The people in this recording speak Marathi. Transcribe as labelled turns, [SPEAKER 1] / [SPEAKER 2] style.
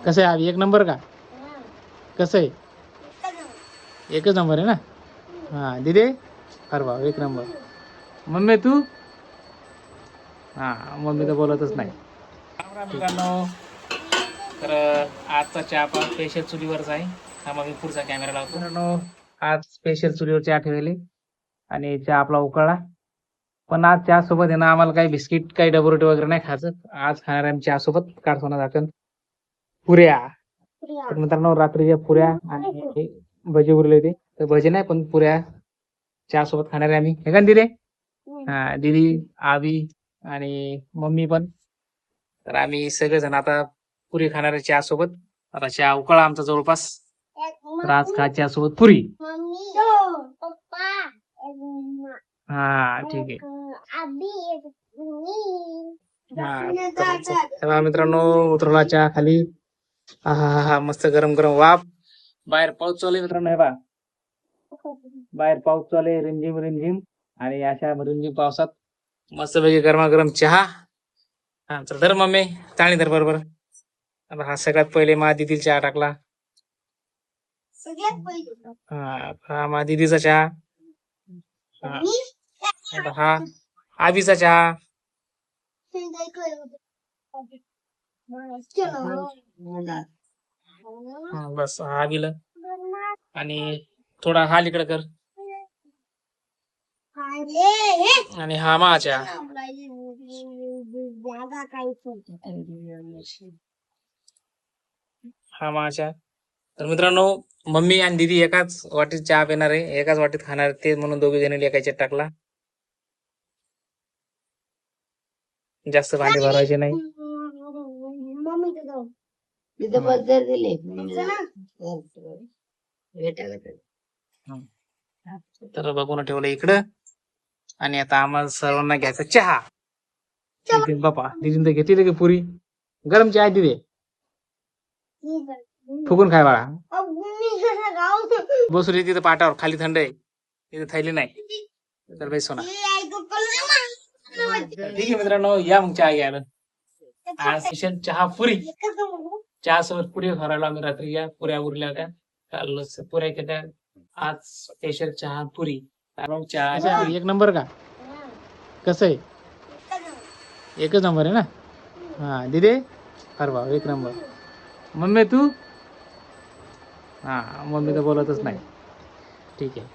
[SPEAKER 1] कसं आहे? एक नंबर का? कसं आहे? एकच नंबर आहे ना. हां दिदे, अरे वा एक नंबर. मम्मी तू? हां मम्मी तर बोलतच नाही. मित्रांनो, तर आजचा चहा पण स्पेशल चुलीवरचा आहे. हा मग मी पुढचा कॅमेरा लावतो. मित्रांनो, आज स्पेशल चुलीवर चहा ठेवली आणि चहा आपला उकळला. पण आज चहा सोबत आहे ना आम्हाला काही बिस्किट काही डबरोटी वगैरे नाही खायचं. आज खाणार आहे आम्ही चहा सोबत काढतो ना झाकण पुऱ्या. तर मित्रांनो रात्रीच्या पुऱ्या आणि भजी उरले होते, तर भजी नाही पण पुऱ्या चहा सोबत खाणार आहे आम्ही. हे का दिदी? हा दिदी, आवी आणि मम्मी पण. तर आम्ही सगळेजण आता पुरी खाणार आहे चहा सोबत. आता चहा उकळा आमचा जवळपास, तर आज खा चहा सोबत पुरी. हा ठीक आहे. तेव्हा मित्रांनो उतरला चहा खाली. हा मस्त गरम गरम वाफ. बाहेर पाऊस चालू आहे मित्रांनो, हे पहा बाहेर पाऊस चालू आहे रिमझिम रिमझिम. आणि अशा रिमझिम पावसात मस्तपैकी गरमागरम चहा. हा तर धर मम्मी चाळणी धर बरोबर. आता हा सगळ्यात पहिले मा दिदीला चहा टाकला. हा मा दिदीचा चहा. आता हा आबीचा चहा. बस हा आबीला. आणि थोडा हाल इकडे कर. आणि हा मा चहा. हा मा चहा. तर मित्रांनो मम्मी आणि दीदी एकाच वाटीत चहा पिणार आहे, एकाच वाटीत खाणार ते, म्हणून दोघे जण एका याच्यात टाकला. जास्त भांडे भरवायचे नाही. तर बघून ठेवलं इकडं. आणि आता आम्हाला सर्वांना घ्यायचा चहा. बापा दिदीन तर घेतली की पुरी गरम चहा दिदे. फुकून खाय बाळा. बसू दे तिथं पाटावर, खाली थंड आहे तिथे, थैली नाही तर बेस होणार. ठीक आहे मित्रांनो, या मग चहा घ्यायला. आज स्पेशल चहा पुरी. चहा सोबत पुरी खायला आम्ही रात्री या पुऱ्या उरल्या होत्या, काल पुऱ्या केल्या. आज स्पेशल चहा पुरी. चहा एक नंबर का? कसं आहे? एकच नंबर आहे ना. हा दिदे, अरे वा एक नंबर. मम्मी तू? हा मम्मी तर बोलतच नाही. ठीक आहे.